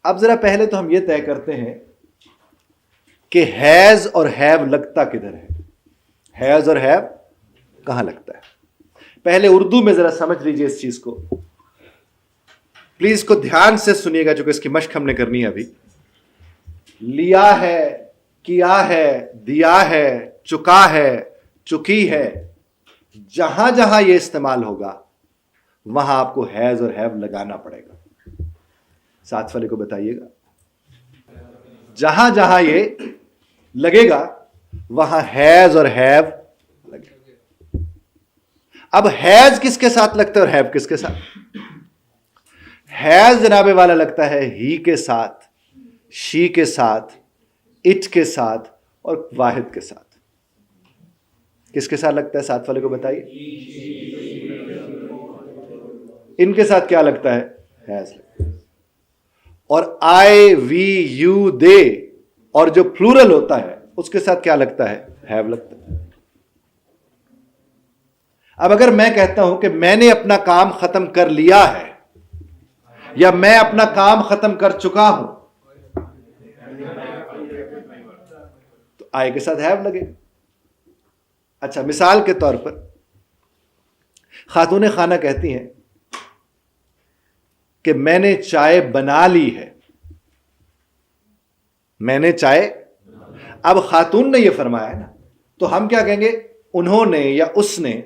اب ذرا پہلے تو ہم یہ طے کرتے ہیں کہ ہیز اور ہیو لگتا کدھر ہے. ہیز اور ہیو کہاں لگتا ہے؟ پہلے اردو میں ذرا سمجھ لیجئے اس چیز کو. پلیز اس کو دھیان سے سنیے گا چونکہ اس کی مشق ہم نے کرنی ہے ابھی. لیا ہے، کیا ہے، دیا ہے، چکا ہے، چکی ہے، جہاں جہاں یہ استعمال ہوگا وہاں آپ کو ہیز اور ہیو لگانا پڑے گا. ساتھ والے کو بتائیے گا. جہاں جہاں یہ لگے گا وہاں ہیز اور ہیو لگے گا. اب ہیز کس کے ساتھ لگتا ہے اور ہیو کس کے ساتھ؟ ہیز جناب والا لگتا ہے ہی کے ساتھ، شی کے ساتھ، اٹ کے ساتھ اور واحد کے ساتھ. کس کے ساتھ لگتا ہے؟ ساتھ والے کو بتائیے. ان کے ساتھ کیا لگتا ہے؟ ہیز لگتا ہے. اور آئی، وی، یو، دے اور جو پلورل ہوتا ہے اس کے ساتھ کیا لگتا ہے؟ ہیو لگتا ہے. اب اگر میں کہتا ہوں کہ میں نے اپنا کام ختم کر لیا ہے یا میں اپنا کام ختم کر چکا ہوں تو آئی کے ساتھ ہیو لگے گا. اچھا، مثال کے طور پر خاتون خانہ کہتی ہیں کہ میں نے چائے بنا لی ہے. میں نے چائے، اب خاتون نے یہ فرمایا ہے نا، تو ہم کیا کہیں گے؟ انہوں نے یا اس نے.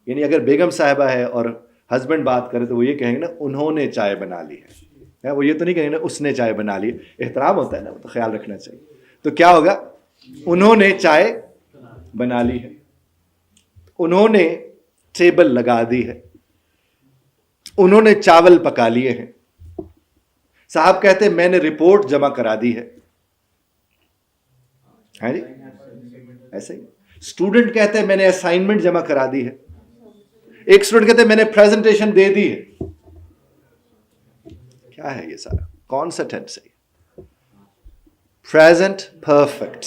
یعنی اگر بیگم صاحبہ ہے اور ہسبینڈ بات کرے تو وہ یہ کہیں گے نا انہوں نے چائے بنا لی ہے. وہ یہ تو نہیں کہیں گے نا اس نے چائے بنا لی. احترام ہوتا ہے نا، وہ تو خیال رکھنا چاہیے. تو کیا ہوگا؟ انہوں نے چائے بنا لی ہے، انہوں نے ٹیبل لگا دی ہے، انہوں نے چاول پکا لیے ہیں. صاحب کہتے ہیں میں نے رپورٹ جمع کرا دی ہے. ہاں جی، ایسے ہی. اسٹوڈنٹ کہتے ہیں میں نے اسائنمنٹ جمع کرا دی ہے. ایک اسٹوڈنٹ کہتے ہیں میں نے پریزنٹیشن دے دی ہے. کیا ہے یہ سارا؟ کون سا ٹینس ہے؟ Present perfect.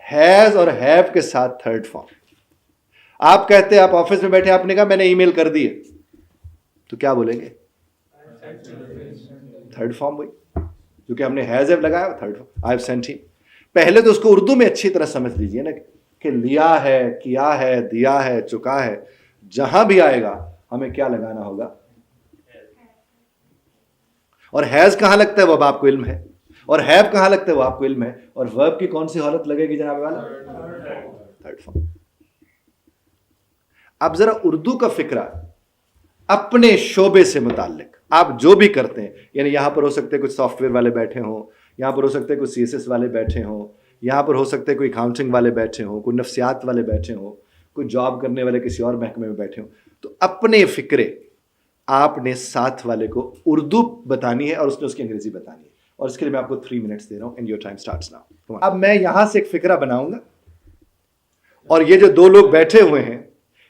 ہیز اور ہیو کے ساتھ تھرڈ فارم. آپ کہتے ہیں آپ آفس میں بیٹھے، آپ نے کہا میں نے ای میل کر دی ہے، تو کیا بولیں گے؟ تھرڈ فارم وہی، کیونکہ ہم نے ہیز ہیو لگایا. Third form I have Saint ہم. پہلے تو اس کو اردو میں اچھی طرح سمجھ لیجئے نا کہ لیا ہے، کیا ہے، دیا ہے، چکا ہے، جہاں بھی آئے گا ہمیں کیا لگانا ہوگا؟ اور ہیز کہاں لگتا ہے وہ اب آپ کو علم ہے، اور ہیو کہاں لگتا ہے وہ آپ کو علم ہے. اور ورب کی کون سی حالت لگے گی جناب والا؟ Third form. اب ذرا اردو کا فکرہ اپنے شعبے سے متعلق آپ جو بھی کرتے ہیں، یعنی یہاں پر ہو سکتے کچھ سافٹ ویئر والے بیٹھے ہوں، یہاں پر ہو سکتے کچھ سی ایس ایس والے بیٹھے ہوں، یہاں پر ہو سکتے کوئی اکاؤنٹنگ والے بیٹھے ہوں، کوئی نفسیات والے بیٹھے ہوں، کوئی جاب کرنے والے کسی اور محکمے میں بیٹھے ہوں. تو اپنے فکرے آپ نے ساتھ والے کو اردو بتانی ہے اور اس نے اس کی انگریزی بتانی ہے. اور اس کے لیے میں آپ کو 3 منٹس دے رہا ہوں. And your time starts now. اب میں یہاں سے ایک فکرہ بناؤں گا اور یہ جو دو لوگ بیٹھے ہوئے ہیں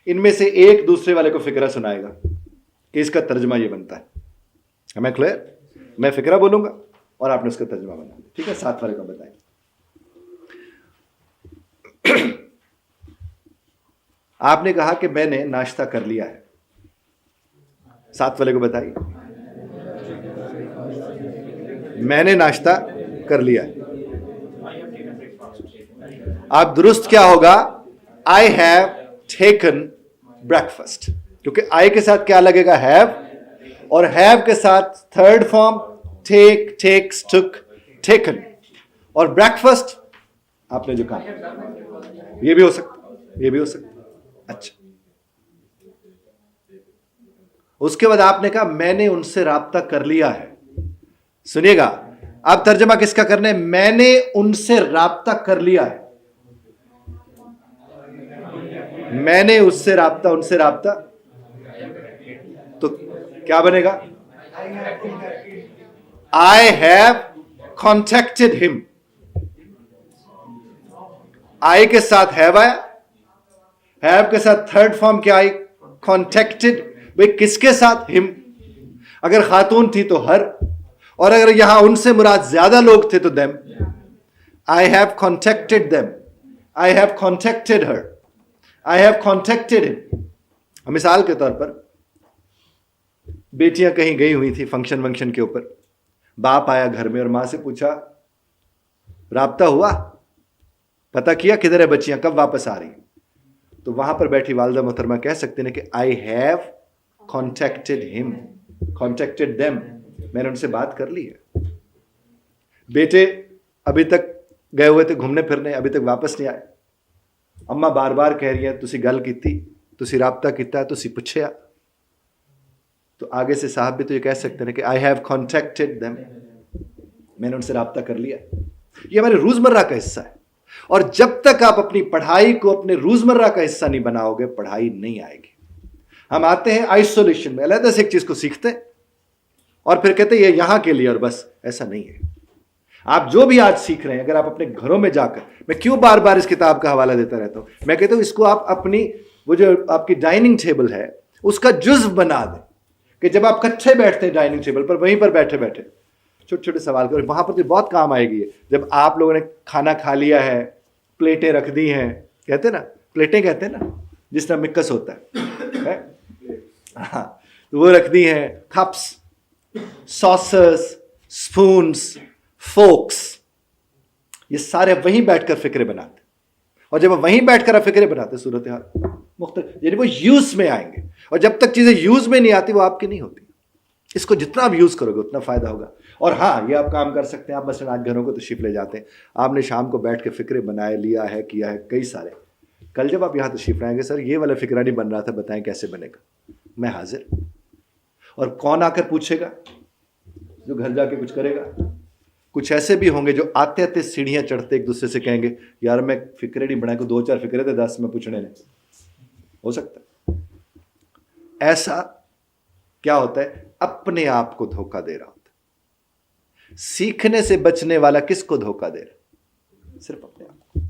ان میں سے ایک دوسرے والے کو فکرہ سنائے گا کہ اس کا ترجمہ یہ بنتا ہے. ہمیں کلیئر؟ میں فکرہ بولوں گا اور آپ نے اس کا ترجمہ بنانا. ٹھیک ہے؟ ساتھ والے کو بتائیں. آپ نے کہا کہ میں نے ناشتہ کر لیا ہے. ساتھ والے کو بتائیے. میں نے ناشتہ کر لیا ہے. آپ درست کیا ہوگا؟ I have taken breakfast. کیونکہ آئی کے ساتھ کیا لگے گا؟ have. اور have کے ساتھ third form take, takes, took, taken. اور breakfast آپ نے جو کہا یہ بھی ہو سکتا، یہ بھی ہو سکتا. اچھا، اس کے بعد آپ نے کہا میں نے ان سے رابطہ کر لیا ہے. سنیے گا، اب ترجمہ کس کا کرنا ہے؟ میں نے ان سے رابطہ کر لیا ہے. میں نے اس سے رابطہ، ان سے رابطہ، تو کیا بنے گا؟ I have contacted him. I کے ساتھ have آیا، have کے ساتھ تھرڈ فارم کیا آئی؟ contacted. بھئی کس کے ساتھ؟ him. اگر خاتون تھی تو her، اور اگر یہاں ان سے مراد زیادہ لوگ تھے تو them. I have contacted them. I have contacted her. I have contacted him. مثال کے طور پر بیٹیاں کہیں گئی ہوئی تھی فنکشن کے اوپر، باپ آیا گھر میں اور ماں سے پوچھا رابطہ ہوا, پتا کیا کدھر ہے بچیاں, کب واپس آ رہی ہیں, تو وہاں پر بیٹھی والدہ محترمہ کہہ سکتے ہیں کہ آئی ہیو کانٹیکٹڈ ہم, کانٹیکٹڈ دیم, میں نے ان سے بات کر لی ہے. بیٹے ابھی تک گئے ہوئے تھے گھومنے پھرنے, ابھی تک واپس نہیں آئے, اماں بار بار کہہ رہی ہیں تسی گل کیتی, تسی رابطہ کیتا, تسی پوچھیا. تو آگے سے صاحب بھی تو یہ کہہ سکتے ہیں کہ آئی ہیو کانٹیکٹڈ دیم, میں نے ان سے رابطہ کر لیا. یہ ہمارے روزمرہ کا حصہ ہے, اور جب تک آپ اپنی پڑھائی کو اپنے روزمرہ کا حصہ نہیں بناؤ گے پڑھائی نہیں آئے گی. ہم آتے ہیں آئسولیشن میں, علیحدہ سے ایک چیز کو سیکھتے ہیں اور پھر کہتے ہیں یہ یہاں کے لیے اور بس. ایسا نہیں ہے. آپ جو بھی آج سیکھ رہے ہیں, اگر آپ اپنے گھروں میں جا کر, میں کیوں بار بار اس کتاب کا حوالہ دیتا رہتا ہوں, میں کہتا ہوں اس کو آپ اپنی وہ جو آپ کی ڈائننگ ٹیبل ہے اس کا جزو بنا دیں, کہ جب آپ کٹھے بیٹھتے ہیں ڈائننگ ٹیبل پر, وہیں پر بیٹھے بیٹھے چھوٹے چھوٹے سوال کرو, وہاں پر تو بہت کام آئے گی. جب آپ لوگوں نے کھانا کھا لیا ہے, پلیٹیں رکھ دی ہیں, کہتے ہیں نا پلیٹیں کہتے ہیں نا جس طرح مکس ہوتا ہے, ہاں وہ رکھ دی ہیں, کپس, ساسرز, اسپونس, فوکس, یہ سارے وہیں بیٹھ کر فکرے بناتے. اور جب وہیں بیٹھ کر آپ فکرے بناتے صورتحال مختلف, یعنی وہ یوز میں آئیں گے, اور جب تک چیزیں یوز میں نہیں آتی وہ آپ کی نہیں ہوتی. اس کو جتنا آپ یوز کرو گے اتنا فائدہ ہوگا. اور ہاں یہ آپ کام کر سکتے ہیں, آپ مثلا آج گھروں کو تشریف لے جاتے ہیں, آپ نے شام کو بیٹھ کے فکرے بنائے, لیا ہے, کیا ہے کئی سارے. کل جب آپ یہاں تشریف لائیں گے, سر یہ والا فکرہ نہیں بن رہا تھا, بتائیں کیسے بنے گا, میں حاضر. اور کون آ کر پوچھے گا, جو گھر جا کے کچھ کرے گا. کچھ ایسے بھی ہوں گے جو آتے آتے سیڑھیاں چڑھتے ایک دوسرے سے کہیں گے یار میں فکرے نہیں بنائے, کو 2-4 فکرے تھے 10 میں پوچھنے نے. ہو سکتا ہے. ایسا کیا ہوتا ہے, اپنے آپ کو دھوکہ دے رہا ہوتا ہے. سیکھنے سے بچنے والا کس کو دھوکہ دے رہا, صرف اپنے آپ کو,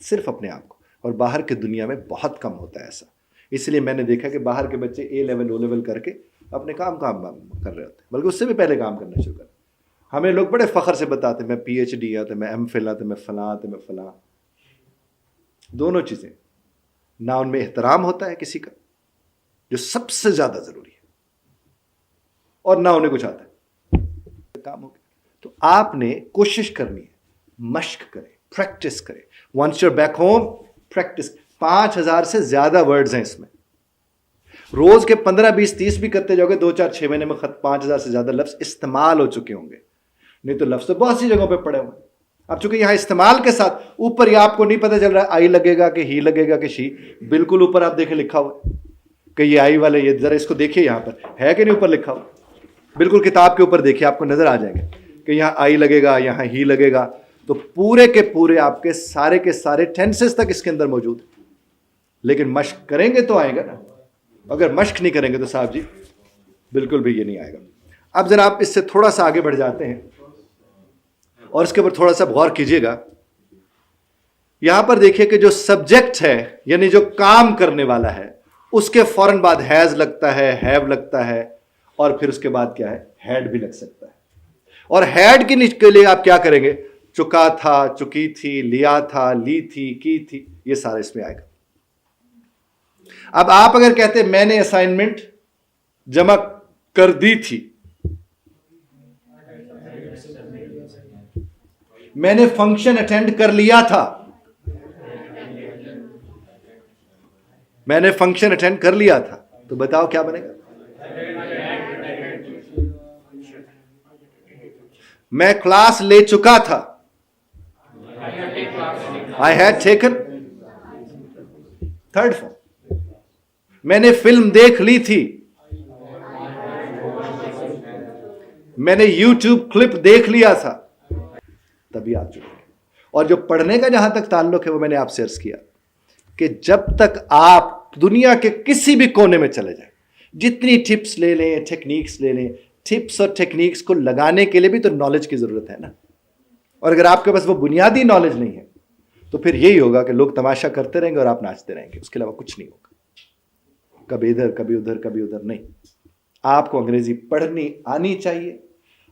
صرف اپنے آپ کو. اور باہر کی دنیا میں بہت کم ہوتا ہے ایسا. اس لیے میں نے دیکھا کہ باہر کے بچے اے لیول او لیول کر کے اپنے کام کر رہے ہوتے ہیں, بلکہ اس سے بھی پہلے کام کرنا شروع کرتے. ہمیں لوگ بڑے فخر سے بتاتے ہیں میں پی ایچ ڈی, تو میں ایم فل, تو میں فلاں, تو میں فلاں. دونوں چیزیں, نہ ان میں احترام ہوتا ہے کسی کا جو سب سے زیادہ ضروری ہے, اور نہ انہیں کچھ آتا ہے. کام ہو گیا. تو آپ نے کوشش کرنی ہے, مشق کریں, پریکٹس کریں. Once you back home practice. 5000 سے زیادہ ورڈز ہیں اس میں. روز کے 15, 20, 30 بھی کرتے جاؤ گے, 2, 4, 6 مہینے میں 5000 سے زیادہ لفظ استعمال ہو چکے ہوں گے. نہیں تو لفظ تو بہت سی جگہوں پہ پڑے ہوئے. اب چونکہ یہاں استعمال کے ساتھ اوپر یہ آپ کو نہیں پتہ چل رہا آئی لگے گا کہ ہی لگے گا کہ شی, بالکل اوپر آپ دیکھیں لکھا ہوا کہ یہ آئی والے, یہ ذرا اس کو دیکھیے یہاں پر ہے کہ نہیں اوپر لکھا ہوا, بالکل کتاب کے اوپر دیکھیے آپ کو نظر آ جائیں گے کہ یہاں آئی لگے گا, یہاں ہی لگے گا. تو پورے کے پورے آپ کے سارے ٹینسز تک اس کے اندر موجود. لیکن مشق کریں گے تو آئے گا نا, اگر مشق نہیں کریں گے تو صاحب جی بالکل بھی یہ نہیں آئے گا. اب ذرا آپ اس سے تھوڑا سا آگے بڑھ جاتے ہیں اور اس کے اوپر تھوڑا سا غور کیجیے گا. یہاں پر دیکھیے کہ جو سبجیکٹ ہے یعنی جو کام کرنے والا ہے, اس کے فوراً بعد ہیز لگتا ہے, ہیو لگتا ہے, اور پھر اس کے بعد کیا ہے, ہیڈ بھی لگ سکتا ہے. اور ہیڈ کے لیے آپ کیا کریں گے, چکا تھا, چکی تھی, لیا تھا, لی تھی, کی تھی, یہ سارا اس میں آئے گا. اب آپ اگر کہتے میں نے اسائنمنٹ جمع کر دی تھی, میں نے فنکشن اٹینڈ کر لیا تھا, میں نے فنکشن اٹینڈ کر لیا تھا, تو بتاؤ کیا بنے گا. میں کلاس لے چکا تھا, I had taken. Third form. میں نے فلم دیکھ لی تھی, میں نے یوٹیوب کلپ دیکھ لیا تھا, تبھی آپ چکے. اور جو پڑھنے کا جہاں تک تعلق ہے وہ میں نے آپ سے عرض کیا کہ جب تک آپ دنیا کے کسی بھی کونے میں چلے جائیں, جتنی ٹپس لے لیں, ٹیکنیکس لے لیں, ٹپس اور ٹیکنیکس کو لگانے کے لیے بھی تو نالج کی ضرورت ہے نا. اور اگر آپ کے پاس وہ بنیادی نالج نہیں ہے تو پھر یہی ہوگا کہ لوگ تماشا کرتے رہیں گے اور آپ ناچتے رہیں گے, اس کے علاوہ کچھ نہیں ہوگا. کبھی ادھر کبھی ادھر کبھی ادھر نہیں. آپ کو انگریزی پڑھنی آنی چاہیے,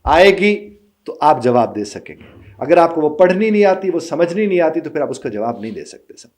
آئے گی تو آپ جواب دے سکیں گے. اگر آپ کو وہ پڑھنی نہیں آتی, وہ سمجھنی نہیں آتی, تو پھر آپ اس کا جواب نہیں دے سکتے. سب